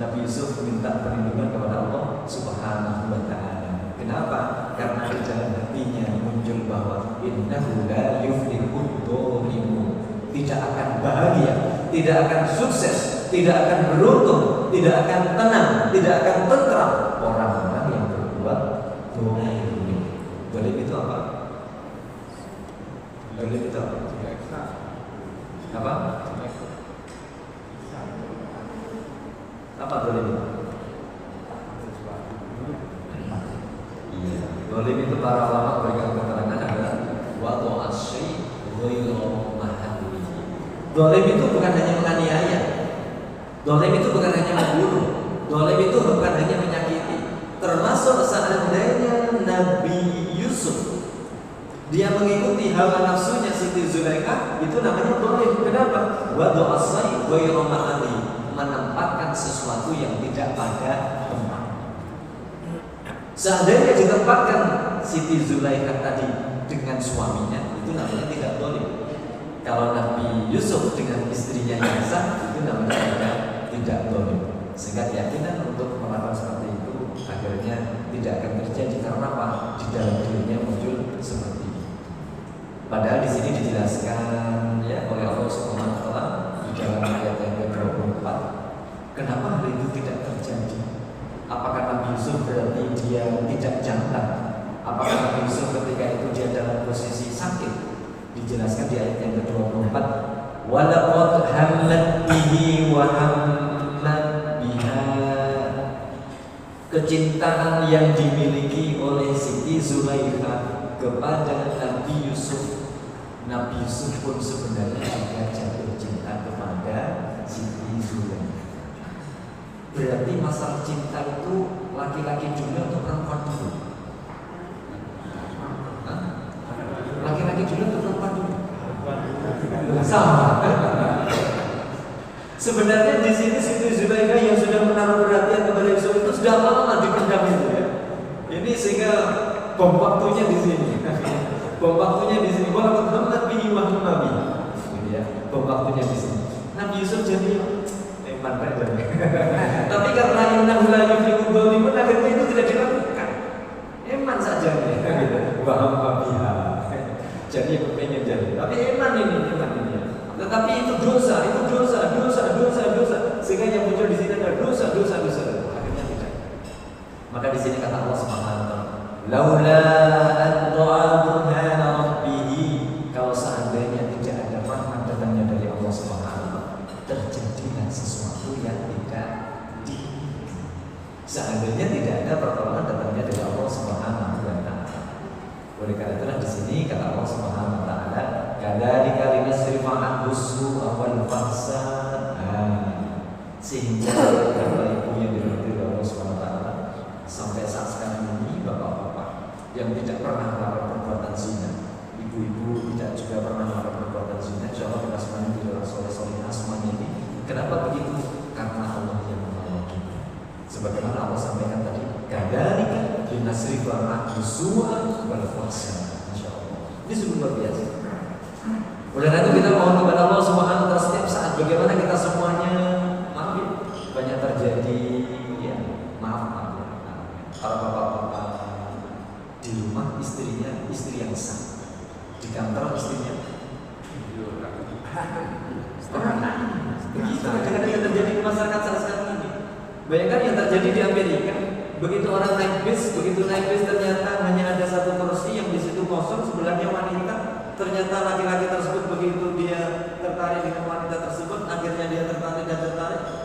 Nabi Yusuf meminta perlindungan kepada Allah Subhanahu Wa Taala. Kenapa? Karena di dalam hatinya muncul bahwa innahu la yuflihul zalimun, tidak akan bahagia, tidak akan sukses, tidak akan beruntung, tidak akan tenang, tidak akan tentram orang-orang yang berbuat zalim. Zalim itu apa? Zalim itu apa? Apa? Apa zalim itu? Iya, zalim itu para ulama berikan keterangan adalah wadu asyai ghairu mahallihi. Zalim itu bukan hanya menganiaya, zalim itu bukan hanya membunuh, zalim itu bukan hanya menyakiti. Termasuk seandainya Nabi Yusuf dia mengikuti hawa nafsunya Siti Zulaikha, itu namanya zalim. Kenapa? Wadu asyai ghairu mahallihi, menempatkan sesuatu yang tidak pada tempat. Seandainya ditempatkan Siti Zulaikha tadi dengan suaminya, itu namanya tidak zalim. Kalau Nabi Yusuf dengan istrinya yang sah, itu namanya tidak zalim. Sehingga keyakinan untuk melakukan seperti itu akhirnya tidak akan terjadi. Karena apa? Di dalam dirinya muncul seperti ini. Padahal di sini dijelaskan ya oleh Allah Subhanahu Wa Taala di dalam ayat yang ke-24. Kenapa hal itu tidak terjadi? Apakah Nabi Yusuf berarti dia tidak jantan? Apakah Nabi Yusuf ketika itu dia dalam posisi sakit? Dijelaskan di ayat yang ke-24. Walaqad hammat bihi wa hammat biha. Kecintaan yang dimiliki oleh Siti Zulaikha kepada Nabi Yusuf, Nabi Yusuf pun sebenarnya juga jatuh cinta kepada Siti Zulaikha. Berarti masalah cinta itu laki-laki dulu atau perempuan dulu? Hah? Laki-laki dulu atau perempuan dulu? Sama. Sebenarnya di sini Siti Zulaikha yang sudah menaruh perhatian kepada Yusuf itu sudah lama dipendam itu ya. Ini sehingga bom waktunya di sini. Bom waktunya di sini. Walaupun hammat bihi wa hamma bihi. Gitu ya. Bom waktunya di sini. Nabi Yusuf jadi tapi karena innahu la yuflihul zalimun, akhirnya itu tidak dilakukan. Eman saja nih, wa hamma biha. Jadi pengen jadi. Tapi eman ini. Tetapi itu dosa. Sehingga yang muncul di sini adalah dosa. Akhirnya tidak. Maka di sini kata Allah Subhanahu Wa Taala, laula an ta'a burhana rabbih, kalau seandainya tidak ada rahmat datangnya dari Allah Subhanahu Wa Taala, terjadilah sesuatu yang tidak diinginkan. Seandainya tidak ada pertolongan datangnya dari Allah Subhanahu Wa Taala. Oleh karena itulah di sini kata Allah Subhanahu Wa Taala, kadzalika linasrifa anhu su'a wal fahsya. Sehingga Bapak Ibu yang dirahmati oleh Allah Subhanahu Wa Taala, sampai saat sekarang ini bapak-bapak yang Sebagaimana Allah sampaikan tadi, kadzalika linasrifa anhu su'a wal fahsya. Masyaallah. Ini sungguh luar biasa. Oleh karena itu kita mohon kepada Allah Subhanahu wa taala setiap saat bagaimana kita semuanya maaf ya, banyak terjadi ya, maaf. Para bapak-bapak di rumah istrinya istri yang sah. Di kantor istrinya begitu kadang-kadang yang terjadi di masyarakat sekarang ini. Bayangkan yang terjadi di Amerika, begitu orang naik bis ternyata hanya ada satu kursi yang di situ kosong, sebelahnya wanita. Ternyata laki-laki tersebut begitu dia tertarik dengan wanita tersebut, akhirnya dia tertarik,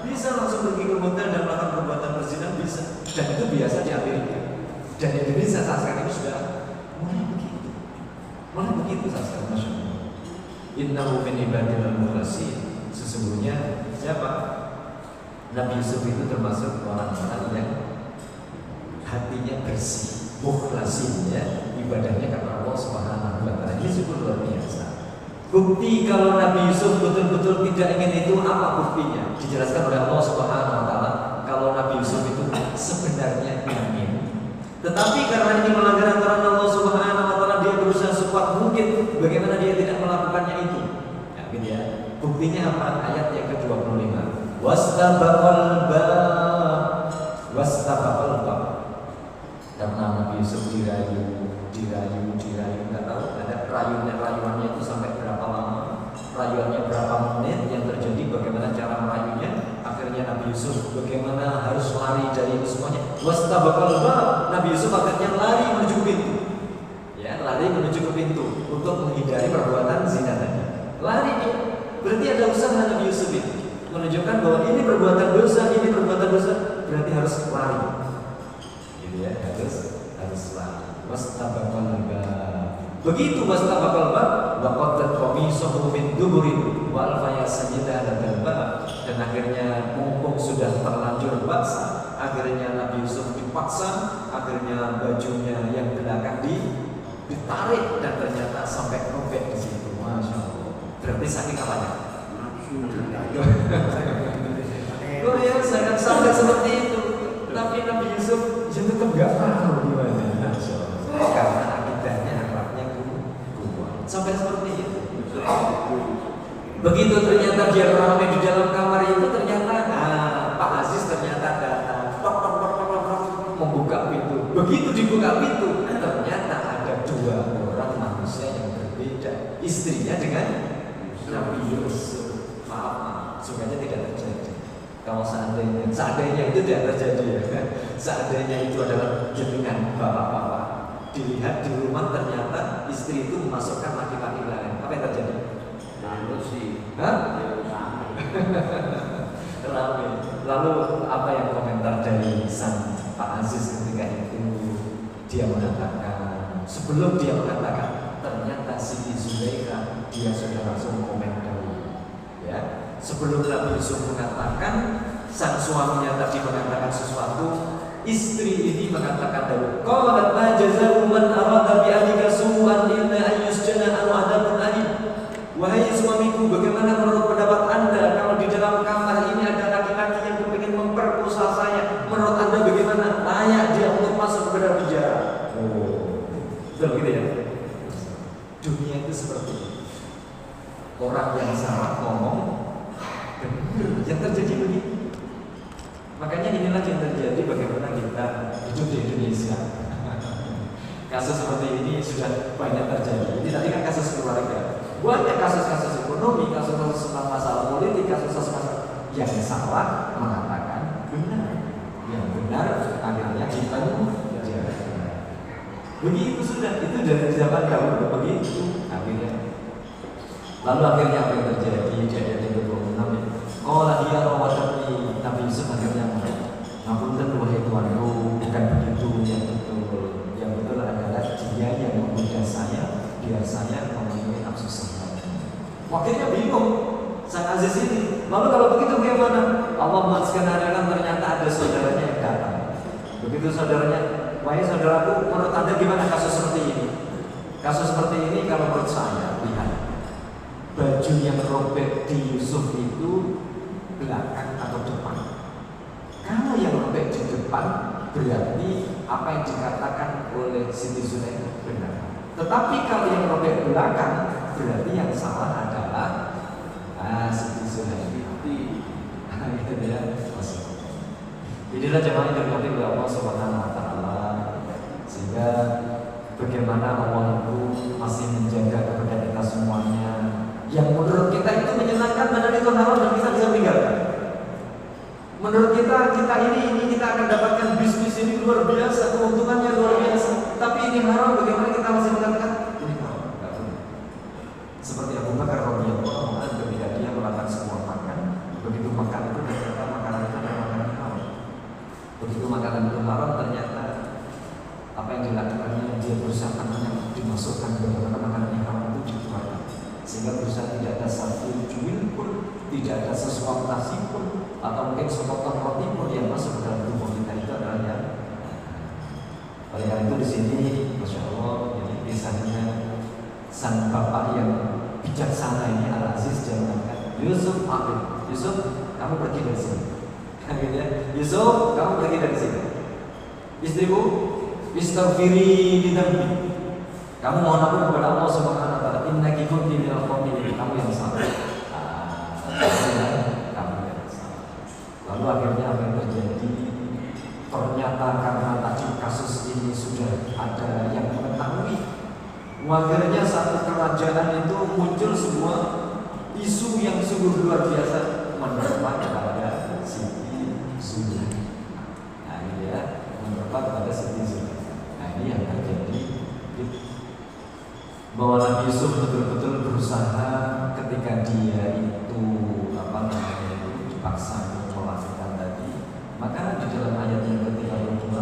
bisa langsung pergi ke hotel dan melakukan perbuatan berzina, bisa. Dan itu biasa di Amerika. Dan Indonesia saat sekarang ini sudah mulai begitu saat sekarang. Masya Allah. Innahu min ibadil mukhlasin. Sesungguhnya siapa? Nabi Yusuf itu termasuk orang-orang yang hatinya bersih, mukhlasin ya, ibadahnya karena Allah Subhanahu wa taala. Ini sungguh luar biasa. Bukti kalau Nabi Yusuf betul-betul tidak ingin itu, apa buktinya? Dijelaskan oleh Allah Subhanahu wa taala kalau Nabi Yusuf itu sebenarnya ingin. Tetapi karena ini melanggar aturan Allah Subhanahu wa taala, dia berusaha sekuat mungkin bagaimana dia tidak melakukannya itu. Ya, gitu ya. Buktinya apa? Ayat yang ke-25. Wastabaqal bab. Karena Nabi Yusuf dirayu, enggak tahu ada rayuannya itu sampai berapa lama, rayuannya berapa menit, yang terjadi bagaimana cara merayunya, akhirnya Nabi Yusuf bagaimana harus lari dari itu semuanya. Wastabaqal bab. Nabi Yusuf akhirnya lari menuju ke pintu. Ya, lari menuju ke pintu untuk menghindari perbuatan zina tadi. Lari dia. Berarti ada usaha Nabi Yusuf itu menunjukkan bahwa ini perbuatan dosa, berarti harus lari. Gitu ya, harus lari. Wastabaqal bab. Begitu wastabaqal bab, waqad qamisahu min duburin wa alfaya sajidatan bab. Dan akhirnya mumpung sudah terlanjur basah, akhirnya Nabi Yusuf dipaksa, akhirnya bajunya yang belakang ditarik dan ternyata sampai robek di situ. Masya Allah. Berarti saking apanya? Luar biasa kan sampai seperti itu. Tapi Nabi Yusuf itu enggak tahu gimana. Karena akidahnya, akhlaknya kuat. Sampai seperti itu. Begitu ternyata dia ramai di dalam kamar itu, ternyata Pak Aziz ternyata datang, membuka pintu. Begitu dibuka pintu, ternyata ada dua orang manusia yang berbeda. Istrinya dengan Nabi Yusuf. Maaf, sungguhnya tidak terjadi. Kalau seandainya itu tidak terjadi ya, seandainya itu adalah jenengan bapak-bapak, dilihat di rumah ternyata istri itu memasukkan laki-laki lain, apa yang terjadi? Lalu apa yang komentar dari sang Pak Aziz ketika itu? Dia mengatakan, sebelum dia mengatakan, ternyata Siti Zulaikha dia sudah langsung komen dahulu. Ya, sebelum Nabi Yusuf mengatakan, sang suaminya tadi mengatakan sesuatu, istri ini mengatakan dahulu. Qalat ma jazaa'u man arada bi ahlika su'an illa an yusjana aw adabun alim. Wahai suamiku, bagaimana menurut pendapat Anda kalau di dalam kamar ini ada laki-laki yang ingin memperkosa saya? Menurut Anda bagaimana? Layak dia untuk masuk ke dalam penjara. Betul gitu ya? Dunia itu seperti itu. Orang yang salah ngomong benar, yang terjadi begitu. Makanya inilah yang terjadi bagaimana kita hidup di Indonesia. Kasus seperti ini sudah banyak terjadi. Ini tadi kan kasus keluarga, banyak kasus-kasus ekonomi, kasus-kasus tentang masalah politik, kasus-kasus masalah. Yang salah mengatakan benar, yang benar akhirnya dipenjara. Begitu sudah, itu dari zaman dahulu begitu akhirnya. Lalu akhirnya apa yang terjadi di ayat yang ke-26 ya? Qala hiya rawadatni. Nabi Yusuf akhirnya ngapunten wahai tuanku, bukan begitu yang betul. Yang betul adalah dia yang menggoda saya biar saya memenuhi nafsu saya. Wakilnya bingung sang Aziz ini. Lalu kalau begitu bagaimana? Allah mengajarkan ternyata ada saudaranya yang datang. Begitu saudaranya, wahai saudaraku, menurut Anda gimana kasus seperti ini? Kasus seperti ini kalau menurut saya, lihat. Baju yang robek di Yusuf itu belakang atau depan? Kalau yang robek di depan, berarti apa yang dikatakan oleh Siti Zulaikha benar. Tetapi kalau yang robek belakang, berarti yang salah adalah Siti Zulaikha. Gitu ya. Inilah jemaah yang dirahmati oleh Allah Subhanahu wa taala. Sehingga bagaimana Allah itu masih menjaga kepada kita semuanya. Yang menurut kita itu menyenangkan, padahal itu haram dan kita bisa meninggalkan. Menurut kita ini kita akan dapatkan bisnis ini luar biasa, keuntungannya luar biasa. Tapi ini haram, bagaimana kita masih mengatakan ini haram? Enggak boleh. Seperti Abu Bakar radhiyallahu anhu ketika dia melakukan sebuah makan, begitu makan itu ternyata makanan itu adalah makanan haram. Begitu makanan itu haram, ternyata apa yang dilakukannya, dia berusaha yang dimasukkan bagaimana makanan yang haram itu dikeluarkan, sehingga berusaha tidak ada satu cuil pun, tidak ada sesuatu nasi pun, atau mungkin sepotong roti pun yang masuk ke dalam tubuh kita itu adalah yang. Oleh karena itu di sini, masya Allah, jadi kisahnya sang bapak yang bijaksana ini Al-Aziz dia mengatakan, Yusuf, kamu pergi dari sini. Yusuf, kamu pergi dari sini. Istriku, istaghfiri li dzambi. Kamu mohon ampun kepada Allah Subhanahu wa taala. Innaki kunti minal khati'in. Kamu yang salah. Kamu yang salah. Lalu akhirnya apa yang terjadi? Ternyata karena tadi kasus ini sudah ada yang mengetahui, akhirnya satu kerajaan itu muncul sebuah isu yang sungguh luar biasa menerpa kepada Siti Zulaikha. Nah ini ya, menerpa kepada Siti Zulaikha. Nah ini yang terjadi, bahwa Nabi Yusuf betul-betul berusaha ketika dia itu dipaksa untuk melakukan tadi. Maka di dalam ayat yang ke-32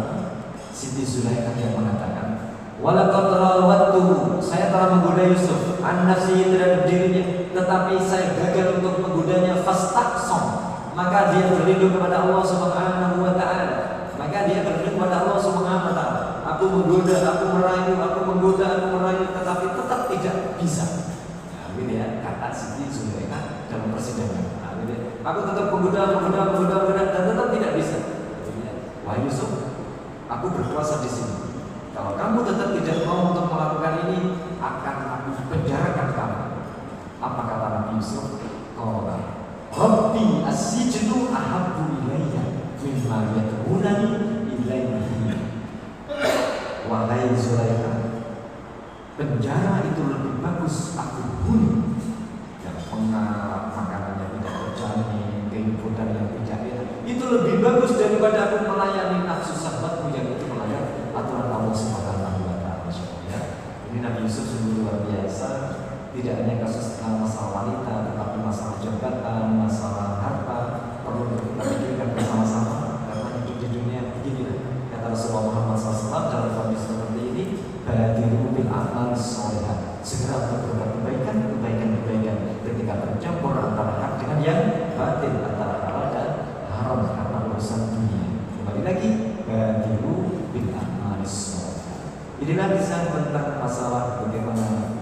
Siti Zulaikha yang mengatakan, walaqad rawattuhu, saya telah menggoda Yusuf an nafsihi terhadap dirinya, tetapi saya gagal untuk menggodanya, fastaqsam, maka dia berlindung kepada Allah Subhanahu wa taala. Maka dia berlindung kepada Allah Subhanahu wa taala. Aku menggoda, aku merayu, tetapi tetap tidak bisa. Nah, gitu ya, kata Siti Zulaikha dalam persidangan. Nah, gitu ya. Aku tetap menggoda dan tetap tidak bisa. Wahai Yusuf, aku berkuasa di sini. Kalau kamu tetap tidak mau untuk melakukan ini, akan aku penjarakan kamu. Apa kata Nabi Yusuf? Qala Rabbi as-sijnu ahabbu ilayya mimma yad'unani ilayhi. Wahai Zulaikha, penjara itu lebih bagus aku huni. Yang pengarap, makanannya tidak terjamin, kehidupan yang tidak enak, itu lebih bagus daripada aku melayani nafsu sahabatmu yang itu melayani aturan Allah Subhanahu wa taala. Ini Nabi Yusuf sungguh luar biasa. Tidak hanya kasus masalah wanita, tetapi masalah jabatan, masalah harta perlu kita pikirkan bersama-sama, karena hidup di dunia begini. Kata Rasulullah Muhammad SAW dalam hadis seperti ini, badiru bil a'mal sholihah, segera berbuat kebaikan ketika tercampur antara hak dengan yang batin, antara halal dan haram karena urusan dunia. Kembali lagi, badiru bil a'mal sholihah. Inilah kisah tentang masalah bagaimana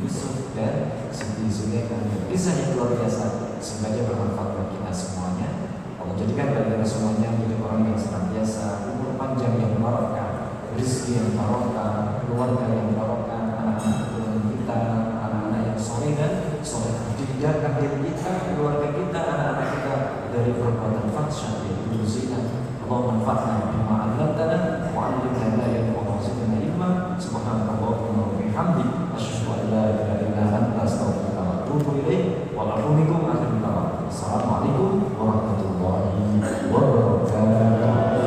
Yusuf dan Siti Zulaikha, kisah yang luar biasa, semoga bermanfaat bagi kita semuanya. Allah jadikan bagi kita semuanya menjadi orang yang senantiasa umur panjang yang barokah, rezeki yang barokah, keluarga yang barokah, anak-anak keturunan kita, anak-anak yang soleh dan soleh, dihindarkan diri kita, keluarga kita, anak-anak kita dari perbuatan fahsyah yaitu zina. Allah manfaatna bima 'allamtana wa 'allimna ma yanfa'una wa zidna ilma. Subhanallahumma wa bihamdihi, asyhadu an la ilaha illa anta, astaghfiruka wa atubu ilaik. Wa lakum akhirul kalam. Assalamualaikum